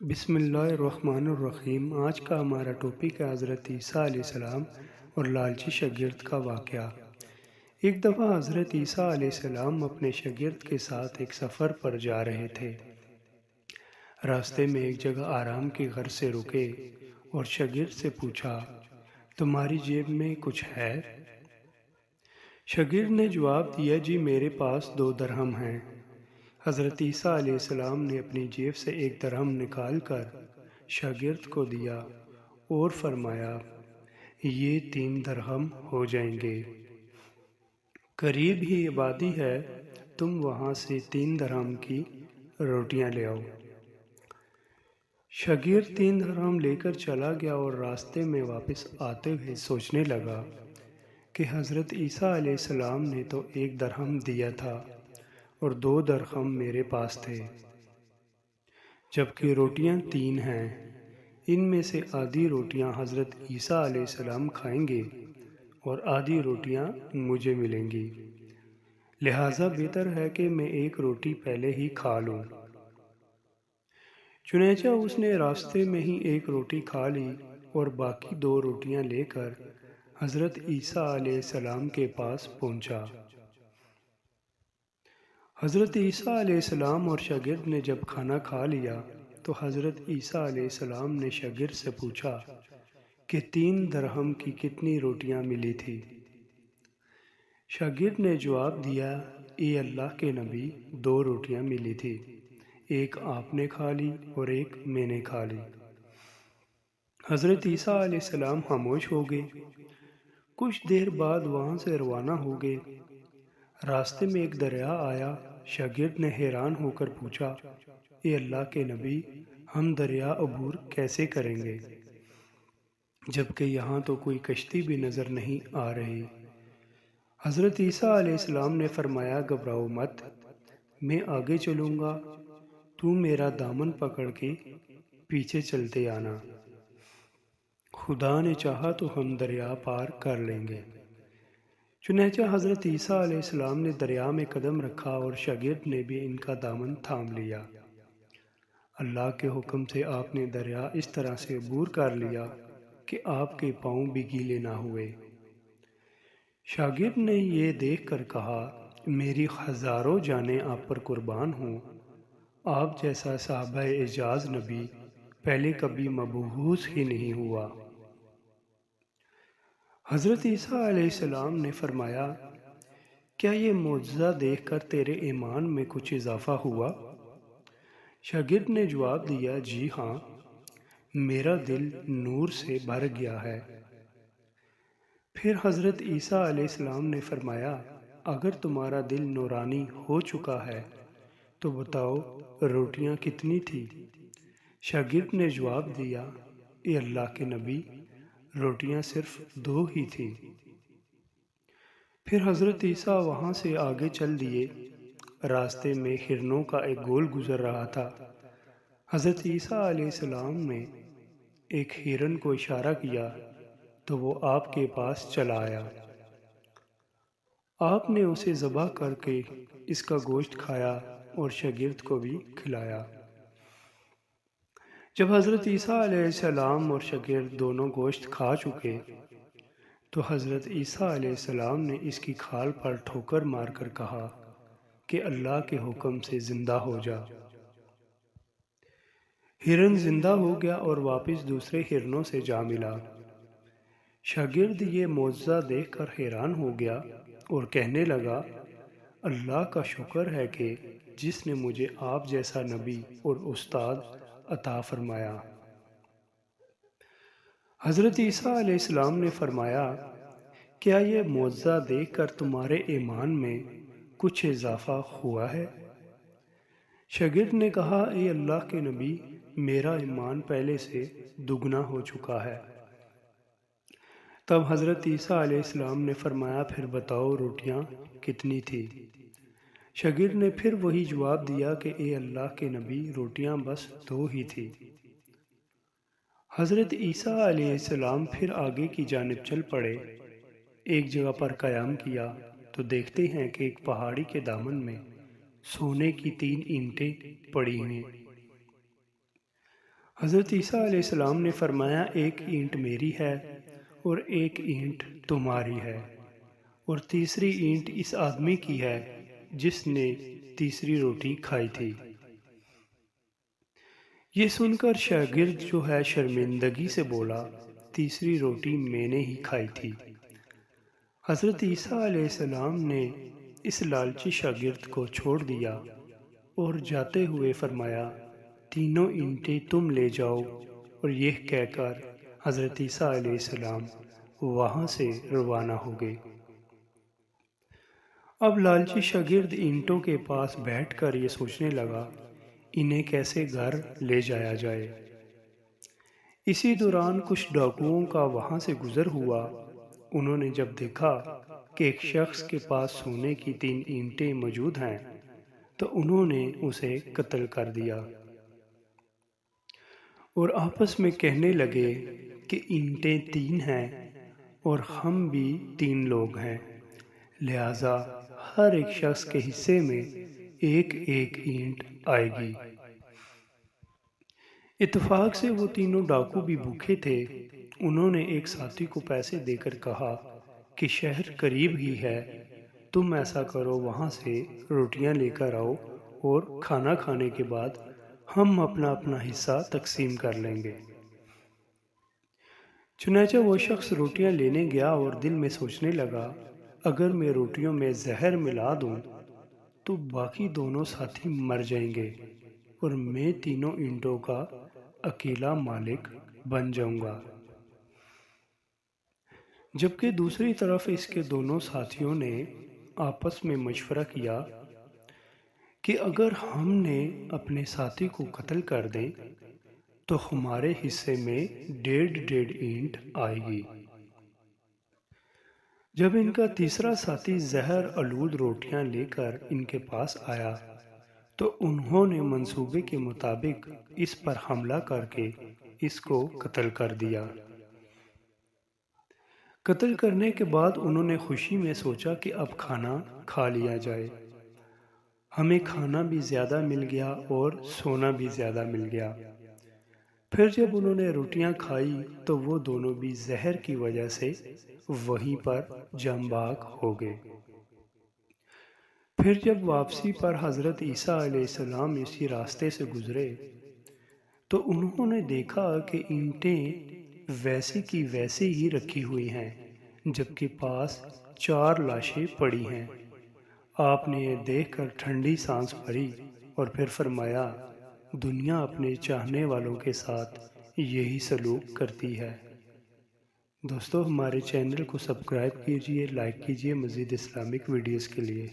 بسم اللہ الرحمن الرحیم۔ آج کا ہمارا ٹاپک ہے حضرت عیسیٰ علیہ السلام اور لالچی شاگرد کا واقعہ۔ ایک دفعہ حضرت عیسیٰ علیہ السلام اپنے شاگرد کے ساتھ ایک سفر پر جا رہے تھے۔ راستے میں ایک جگہ آرام کی غرض سے رکے اور شاگرد سے پوچھا، تمہاری جیب میں کچھ ہے؟ شاگرد نے جواب دیا، جی میرے پاس 2 درہم ہیں۔ حضرت عیسیٰ علیہ السلام نے اپنی جیب سے 1 درہم نکال کر شاگرد کو دیا اور فرمایا، یہ 3 درہم ہو جائیں گے۔ قریب ہی آبادی ہے، تم وہاں سے 3 درہم کی روٹیاں لے آؤ۔ شاگرد 3 درہم لے کر چلا گیا اور راستے میں واپس آتے ہوئے سوچنے لگا کہ حضرت عیسیٰ علیہ السلام نے تو 1 درہم دیا تھا اور 2 درہم میرے پاس تھے، جبکہ روٹیاں 3 ہیں۔ ان میں سے آدھی روٹیاں حضرت عیسیٰ علیہ السلام کھائیں گے اور آدھی روٹیاں مجھے ملیں گی، لہٰذا بہتر ہے کہ میں 1 روٹی پہلے ہی کھا لوں۔ چنانچہ اس نے راستے میں ہی 1 روٹی کھا لی اور باقی 2 روٹیاں لے کر حضرت عیسیٰ علیہ السلام کے پاس پہنچا۔ حضرت عیسیٰ علیہ السلام اور شاگرد نے جب کھانا کھا لیا تو حضرت عیسیٰ علیہ السلام نے شاگرد سے پوچھا کہ 3 درہم کی کتنی روٹیاں ملی تھی؟ شاگرد نے جواب دیا، اے اللہ کے نبی، 2 روٹیاں ملی تھی، 1 آپ نے کھا لی اور 1 میں نے کھا لی۔ حضرت عیسیٰ علیہ السلام خاموش ہو گئے۔ کچھ دیر بعد وہاں سے روانہ ہو گئے۔ راستے میں ایک دریا آیا۔ شاگرد نے حیران ہو کر پوچھا، اے اللہ کے نبی، ہم دریا عبور کیسے کریں گے، جبکہ یہاں تو کوئی کشتی بھی نظر نہیں آ رہی؟ حضرت عیسیٰ علیہ السلام نے فرمایا، گھبراؤ مت، میں آگے چلوں گا، تو میرا دامن پکڑ کے پیچھے چلتے آنا، خدا نے چاہا تو ہم دریا پار کر لیں گے۔ چنانچہ حضرت عیسیٰ علیہ السلام نے دریا میں قدم رکھا اور شاگرد نے بھی ان کا دامن تھام لیا۔ اللہ کے حکم سے آپ نے دریا اس طرح سے عبور کر لیا کہ آپ کے پاؤں بھی گیلے نہ ہوئے۔ شاگرد نے یہ دیکھ کر کہا، میری ہزاروں جانیں آپ پر قربان ہوں، آپ جیسا صاحب اعجاز نبی پہلے کبھی مبعوث ہی نہیں ہوا۔ حضرت عیسیٰ علیہ السلام نے فرمایا، کیا یہ معجزہ دیکھ کر تیرے ایمان میں کچھ اضافہ ہوا؟ شاگرد نے جواب دیا، جی ہاں، میرا دل نور سے بھر گیا ہے۔ پھر حضرت عیسیٰ علیہ السلام نے فرمایا، اگر تمہارا دل نورانی ہو چکا ہے تو بتاؤ روٹیاں کتنی تھی؟ شاگرد نے جواب دیا، اے اللہ کے نبی، روٹیاں صرف 2 ہی تھیں۔ پھر حضرت عیسیٰ وہاں سے آگے چل دیے۔ راستے میں ہرنوں کا ایک گول گزر رہا تھا۔ حضرت عیسیٰ علیہ السلام نے ایک ہرن کو اشارہ کیا تو وہ آپ کے پاس چلا آیا۔ آپ نے اسے ذبح کر کے اس کا گوشت کھایا اور شاگرد کو بھی کھلایا۔ جب حضرت عیسیٰ علیہ السلام اور شاگرد دونوں گوشت کھا چکے تو حضرت عیسیٰ علیہ السلام نے اس کی کھال پر ٹھوکر مار کر کہا کہ اللہ کے حکم سے زندہ ہو جا۔ ہرن زندہ ہو گیا اور واپس دوسرے ہرنوں سے جا ملا۔ شاگرد یہ معجزہ دیکھ کر حیران ہو گیا اور کہنے لگا، اللہ کا شکر ہے کہ جس نے مجھے آپ جیسا نبی اور استاد عطا فرمایا۔ حضرت عیسیٰ علیہ السلام نے فرمایا، کیا یہ معجزہ دیکھ کر تمہارے ایمان میں کچھ اضافہ ہوا ہے؟ شاگرد نے کہا، اے اللہ کے نبی، میرا ایمان پہلے سے دگنا ہو چکا ہے۔ تب حضرت عیسیٰ علیہ السلام نے فرمایا، پھر بتاؤ روٹیاں کتنی تھی؟ شاگرد نے پھر وہی جواب دیا کہ اے اللہ کے نبی، روٹیاں بس 2 ہی تھی۔ حضرت عیسیٰ علیہ السلام پھر آگے کی جانب چل پڑے۔ ایک جگہ پر قیام کیا تو دیکھتے ہیں کہ ایک پہاڑی کے دامن میں سونے کی 3 اینٹیں پڑی ہیں۔ حضرت عیسیٰ علیہ السلام نے فرمایا ایک اینٹ میری ہے اور ایک اینٹ تمہاری ہے اور تیسری اینٹ اس آدمی کی ہے جس نے تیسری روٹی کھائی تھی۔ یہ سن کر شاگرد جو ہے شرمندگی سے بولا تیسری روٹی میں نے ہی کھائی تھی۔ حضرت عیسیٰ علیہ السلام نے اس لالچی شاگرد کو چھوڑ دیا اور جاتے ہوئے فرمایا تینوں اینٹیں تم لے جاؤ، اور یہ کہہ کر حضرت عیسیٰ علیہ السلام وہاں سے روانہ ہو گئے۔ اب لالچی شاگرد اینٹوں کے پاس بیٹھ کر یہ سوچنے لگا انہیں کیسے گھر لے جایا جائے۔ اسی دوران کچھ ڈاکوؤں کا وہاں سے گزر ہوا۔ انہوں نے جب دیکھا کہ ایک شخص کے پاس سونے کی 3 اینٹیں موجود ہیں تو انہوں نے اسے قتل کر دیا اور آپس میں کہنے لگے کہ اینٹیں 3 ہیں اور ہم بھی 3 لوگ ہیں، لہذا ہر ایک شخص کے حصے میں ایک ایک اینٹ آئے گی۔ اتفاق سے وہ تینوں ڈاکو بھی بھوکے تھے۔ انہوں نے ایک ساتھی کو پیسے دے کر کہا کہ شہر قریب ہی ہے، تم ایسا کرو وہاں سے روٹیاں لے کر آؤ اور کھانا کھانے کے بعد ہم اپنا اپنا حصہ تقسیم کر لیں گے۔ چنانچہ وہ شخص روٹیاں لینے گیا اور دل میں سوچنے لگا اگر میں روٹیوں میں زہر ملا دوں تو باقی دونوں ساتھی مر جائیں گے اور میں تینوں اینٹوں کا اکیلا مالک بن جاؤں گا۔ جبکہ دوسری طرف اس کے دونوں ساتھیوں نے آپس میں مشورہ کیا کہ اگر ہم نے اپنے ساتھی کو قتل کر دیں تو ہمارے حصے میں 1.5 اینٹ آئے گی۔ جب ان کا تیسرا ساتھی زہر آلود روٹیاں لے کر ان کے پاس آیا تو انہوں نے منصوبے کے مطابق اس پر حملہ کر کے اس کو قتل کر دیا۔ قتل کرنے کے بعد انہوں نے خوشی میں سوچا کہ اب کھانا کھا لیا جائے، ہمیں کھانا بھی زیادہ مل گیا اور سونا بھی زیادہ مل گیا۔ پھر جب انہوں نے روٹیاں کھائی تو وہ دونوں بھی زہر کی وجہ سے وہیں پر جم بھاگ ہو گئے۔ پھر جب واپسی پر حضرت عیسیٰ علیہ السلام اسی راستے سے گزرے تو انہوں نے دیکھا کہ اینٹیں ویسی کی ویسی ہی رکھی ہوئی ہیں جبکہ پاس 4 لاشیں پڑی ہیں۔ آپ نے یہ دیکھ کر ٹھنڈی سانس بھری اور پھر فرمایا دنیا اپنے چاہنے والوں کے ساتھ یہی سلوک کرتی ہے۔ دوستو ہمارے چینل کو سبسکرائب کیجئے، لائک کیجئے مزید اسلامک ویڈیوز کے لیے۔